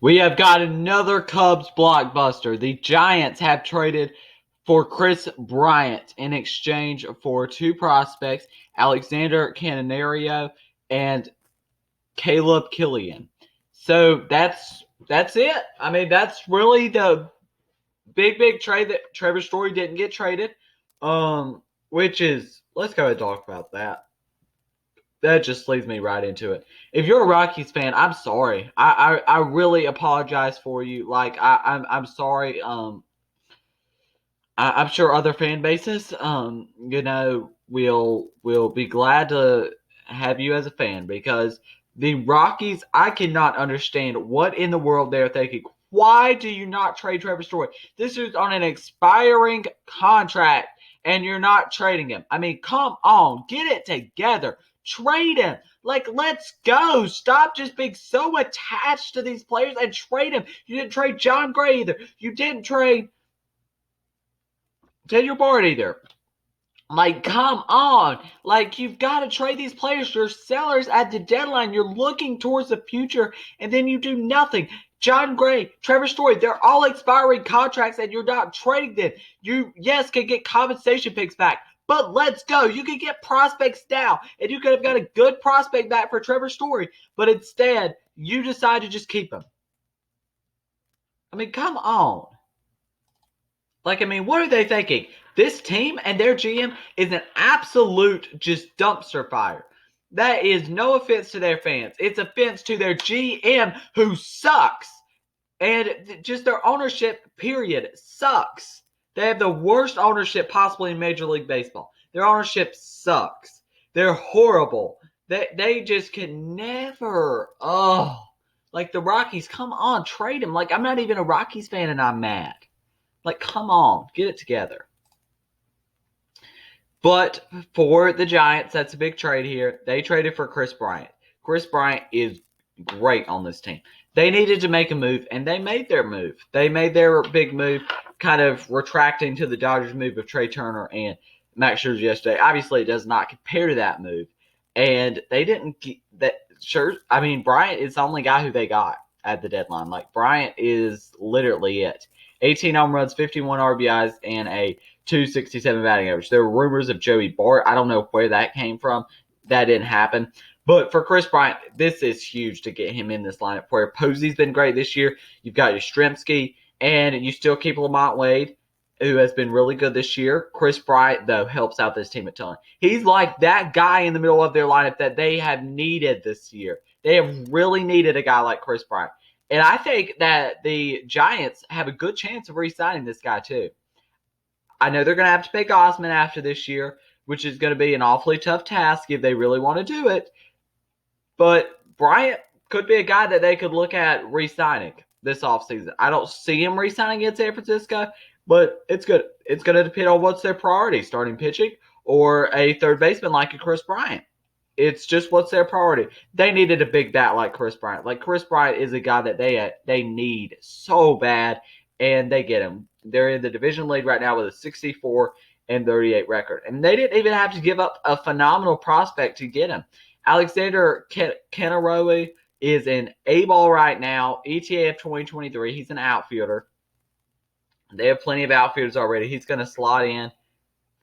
We have got another Cubs blockbuster. The Giants have traded for Kris Bryant in exchange for two prospects, Alexander Canario and Caleb Killian. So that's it. I mean, that's really the big trade that Trevor Story didn't get traded. Which is, let's go ahead and talk about that. That just leads me right into it. If you're a Rockies fan, I'm sorry. I really apologize for you. Like I'm sorry. I'm sure other fan bases, will be glad to have you as a fan because the Rockies, I cannot understand what in the world they're thinking. Why do you not trade Trevor Story? This is on an expiring contract, and you're not trading him. I mean, come on, get it together. Trade him. Like, let's go. Stop just being so attached to these players and trade him. You didn't trade John Gray either. You didn't trade Daniel Bard either. Like, come on. Like, you've got to trade these players. You're sellers at the deadline. You're looking towards the future, and then you do nothing. John Gray, Trevor Story, they're all expiring contracts, and you're not trading them. You, yes, can get compensation picks back, but let's go. You can get prospects now, and you could have got a good prospect back for Trevor Story, but instead, you decide to just keep him. I mean, come on. Like, I mean, what are they thinking? This team and their GM is an absolute just dumpster fire. That is no offense to their fans. It's offense to their GM who sucks. And just their ownership, period, sucks. They have the worst ownership possible in Major League Baseball. Their ownership sucks. They're horrible. They just can never. Oh, like the Rockies, come on, trade him. Like, I'm not even a Rockies fan and I'm mad. Like, come on, get it together. But for the Giants, that's a big trade here. They traded for Kris Bryant. Kris Bryant is great on this team. They needed to make a move, and they made their move. They made their big move, kind of retracting to the Dodgers' move of Trey Turner and Max Scherzer yesterday. Obviously, it does not compare to that move. And they didn't that sure. I mean, Bryant is the only guy who they got at the deadline. Like, Bryant is literally it. 18 home runs, 51 RBIs, and a 267 batting average. There were rumors of Joey Bart. I don't know where that came from. That didn't happen. But for Kris Bryant, this is huge to get him in this lineup. Where Posey's been great this year. You've got Yastrzemski, and you still keep Lamont Wade, who has been really good this year. Kris Bryant, though, helps out this team a ton. He's like that guy in the middle of their lineup that they have needed this year. They have really needed a guy like Kris Bryant. And I think that the Giants have a good chance of re-signing this guy, too. I know they're going to have to pay Gausman after this year, which is going to be an awfully tough task if they really want to do it. But Bryant could be a guy that they could look at re-signing this offseason. I don't see him re-signing in San Francisco, but it's good. It's going to depend on what's their priority, starting pitching or a third baseman like a Kris Bryant. It's just what's their priority. They needed a big bat like Kris Bryant. Like, Kris Bryant is a guy that they need so bad, and they get him. They're in the division lead right now with a 64-38 record. And they didn't even have to give up a phenomenal prospect to get him. Alexander Canario is an A-ball right now, ETA of 2023. He's an outfielder. They have plenty of outfielders already. He's going to slot in.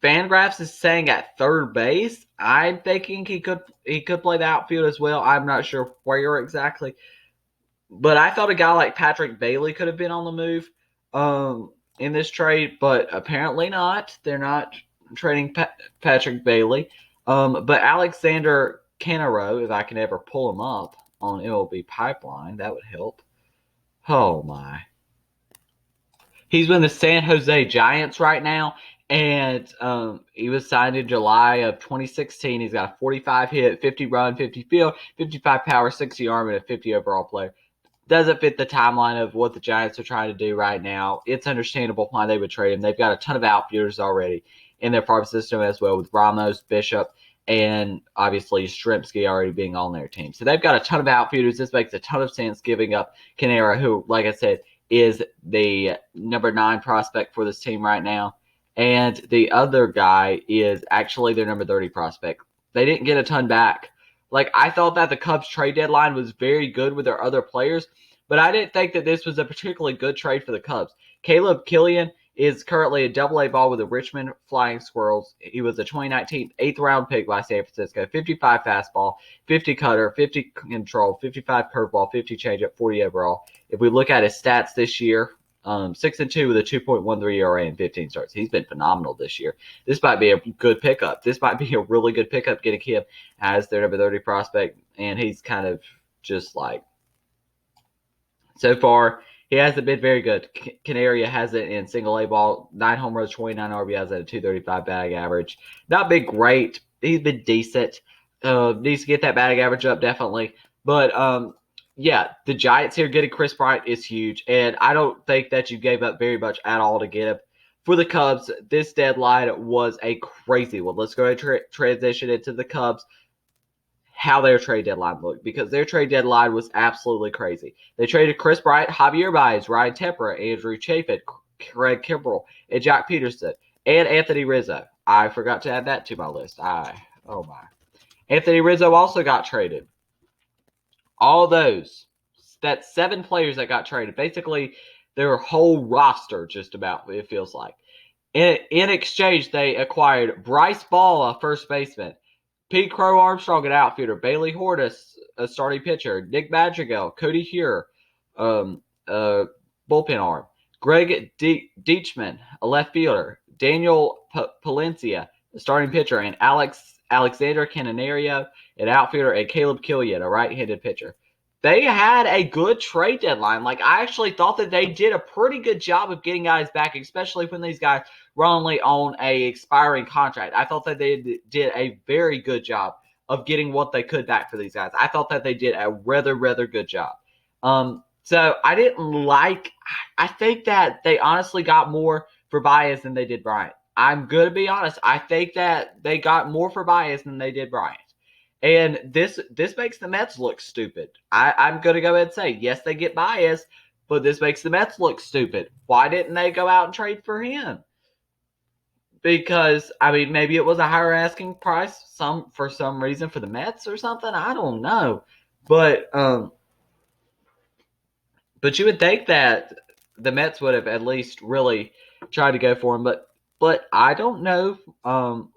Fangraphs is saying at third base. I'm thinking he could play the outfield as well. I'm not sure where exactly. But I thought a guy like Patrick Bailey could have been on the move in this trade, but apparently not. They're not trading Patrick Bailey. But Alexander Canario, if I can ever pull him up on MLB Pipeline, that would help. Oh, my. He's with the San Jose Giants right now. And he was signed in July of 2016. He's got a 45 hit, 50 run, 50 field, 55 power, 60 arm, and a 50 overall player. Doesn't fit the timeline of what the Giants are trying to do right now. It's understandable why they would trade him. They've got a ton of outfielders already in their farm system as well, with Ramos, Bishop, and obviously Yastrzemski already being on their team. So they've got a ton of outfielders. This makes a ton of sense giving up Canario, who, like I said, is the number 9 prospect for this team right now. And the other guy is actually their number 30 prospect. They didn't get a ton back. Like, I thought that the Cubs trade deadline was very good with their other players, but I didn't think that this was a particularly good trade for the Cubs. Caleb Killian is currently a double-A ball with the Richmond Flying Squirrels. He was a 2019 8th-round pick by San Francisco. 55 fastball, 50 cutter, 50 control, 55 curveball, 50 changeup, 40 overall. If we look at his stats this year, 6-2 with a 2.13 ERA and 15 starts. He's been phenomenal this year. This might be a good pickup. This might be a really good pickup getting him as their number 30 prospect, and he's kind of just like, so far, he hasn't been very good. Canaria has it in single A ball, 9 home runs, 29 RBIs at a 235 batting average. Not been great. He's been decent. Needs to get that batting average up, definitely. But, yeah, the Giants here getting Kris Bryant is huge, and I don't think that you gave up very much at all to get him. For the Cubs, this deadline was a crazy one. Let's go and transition into the Cubs, how their trade deadline looked, because their trade deadline was absolutely crazy. They traded Kris Bryant, Javier Baez, Ryan Tepera, Andrew Chafin, Craig Kimbrell, and Jack Peterson, and Anthony Rizzo. I forgot to add that to my list. Oh my. Anthony Rizzo also got traded. All those, that's 7 players that got traded. Basically, their whole roster, just about, it feels like. In exchange, they acquired Bryce Ball, a first baseman, Pete Crow Armstrong, an outfielder, Bailey Hortus, a starting pitcher, Nick Madrigal, Cody Hure, bullpen arm, Greg Deichmann, a left fielder, Daniel Palencia, a starting pitcher, and Alexander Canario, an outfielder, and Caleb Killian, a right-handed pitcher. They had a good trade deadline. Like, I actually thought that they did a pretty good job of getting guys back, especially when these guys were only on a expiring contract. I thought that they did a very good job of getting what they could back for these guys. I thought that they did a rather, rather good job. So I didn't like – I think that they honestly got more for Baez than they did Bryant. I'm going to be honest. I think that they got more for Baez than they did Bryant. And this makes the Mets look stupid. I'm going to go ahead and say, yes, they get Baez, but this makes the Mets look stupid. Why didn't they go out and trade for him? Because, I mean, maybe it was a higher asking price for some reason for the Mets or something. I don't know. But you would think that the Mets would have at least really tried to go for him. But I don't know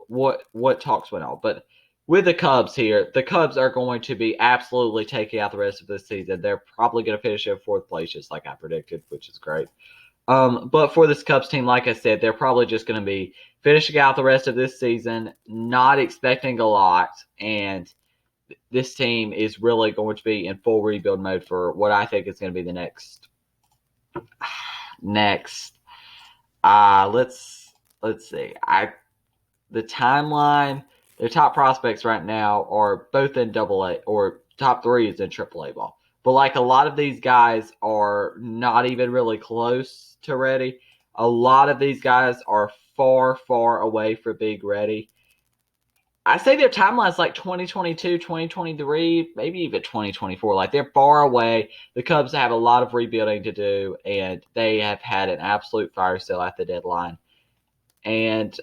what talks went on. But with the Cubs here, the Cubs are going to be absolutely taking out the rest of this season. They're probably going to finish in 4th place, just like I predicted, which is great. But for this Cubs team, like I said, they're probably just going to be finishing out the rest of this season, not expecting a lot, and this team is really going to be in full rebuild mode for what I think is going to be the next. Let's see. The timeline. Their top prospects right now are both in AA, or top 3 is in AAA ball. But like a lot of these guys are not even really close to ready. A lot of these guys are far, far away from being ready. I say their timeline is like 2022, 2023, maybe even 2024. Like, they're far away. The Cubs have a lot of rebuilding to do, and they have had an absolute fire sale at the deadline. And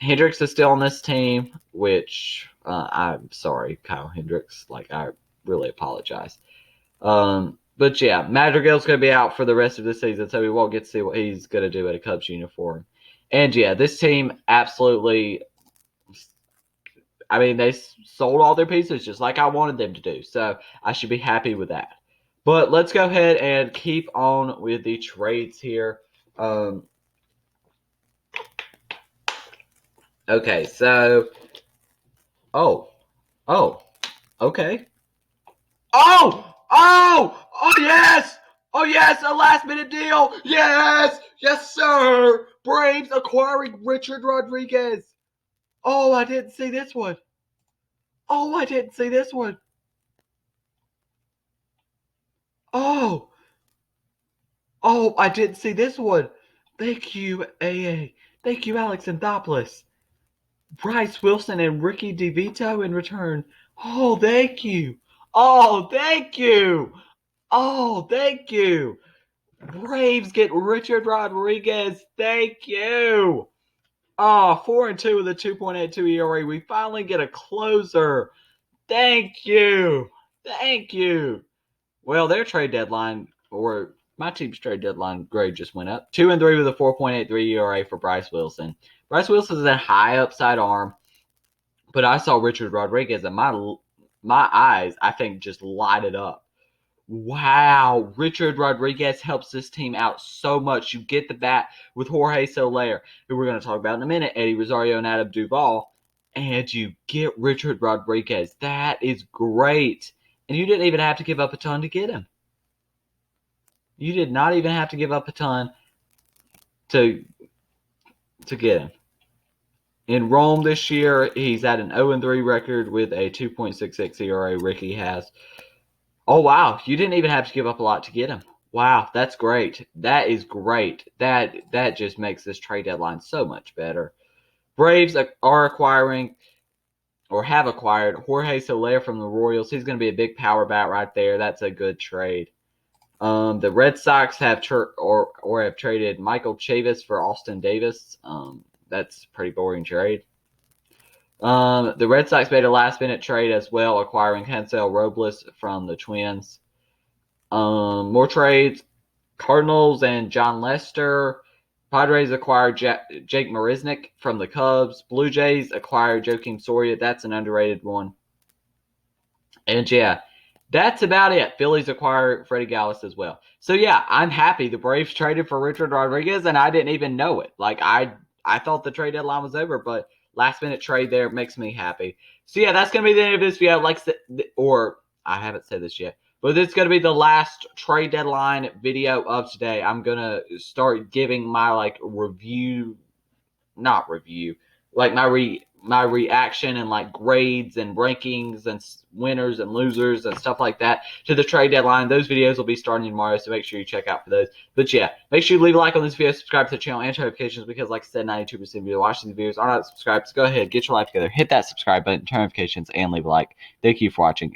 Hendricks is still on this team, which I'm sorry, Kyle Hendricks. Like, I really apologize. But yeah, Madrigal's going to be out for the rest of the season, so we won't get to see what he's going to do at a Cubs uniform. And yeah, this team absolutely, I mean, they sold all their pieces just like I wanted them to do, so I should be happy with that. But let's go ahead and keep on with the trades here. Okay, so, okay. Oh, yes, a last-minute deal. Yes, sir. Braves acquiring Richard Rodriguez. Oh, I didn't see this one. Oh, I didn't see this one. Thank you, AA. Thank you, Alex Anthopoulos. Bryce Wilson and Ricky DeVito in return. Oh, thank you. Braves get Richard Rodriguez. Thank you. 4-2 with a 2.82 ERA. We finally get a closer. Thank you. Well, their trade deadline, or my team's trade deadline grade just went up. 2-3 with a 4.83 ERA for Bryce Wilson. Bryce Wilson is a high upside arm, but I saw Richard Rodriguez and my eyes, I think, just lighted up. Wow, Richard Rodriguez helps this team out so much. You get the bat with Jorge Soler, who we're going to talk about in a minute, Eddie Rosario and Adam Duvall, and you get Richard Rodriguez. That is great. And you didn't even have to give up a ton to get him. You did not even have to give up a ton to get him. In Rome this year, he's at an 0-3 record with a 2.66 ERA. Ricky has. Oh, wow. You didn't even have to give up a lot to get him. Wow, that's great. That is great. That just makes this trade deadline so much better. Braves are acquiring or have acquired Jorge Soler from the Royals. He's going to be a big power bat right there. That's a good trade. The Red Sox have have traded Michael Chavis for Austin Davis. That's a pretty boring trade. The Red Sox made a last-minute trade as well, acquiring Hansel Robles from the Twins. More trades. Cardinals and John Lester. Padres acquired Jake Marisnick from the Cubs. Blue Jays acquired Joakim Soria. That's an underrated one. And yeah, that's about it. Phillies acquired Freddie Gallis as well. So yeah, I'm happy the Braves traded for Richard Rodriguez, and I didn't even know it. Like I thought the trade deadline was over, but last minute trade there makes me happy. So yeah, that's gonna be the end of this video. Or I haven't said this yet, but this is gonna be the last trade deadline video of today. I'm gonna start giving my my reaction and like grades and rankings and winners and losers and stuff like that to the trade deadline. Those videos will be starting tomorrow, so make sure you check out for those. But yeah, make sure you leave a like on this video, subscribe to the channel, and turn notifications because, like I said, 92% of you watching these videos are not subscribed. So go ahead, get your life together, hit that subscribe button, turn notifications, and leave a like. Thank you for watching.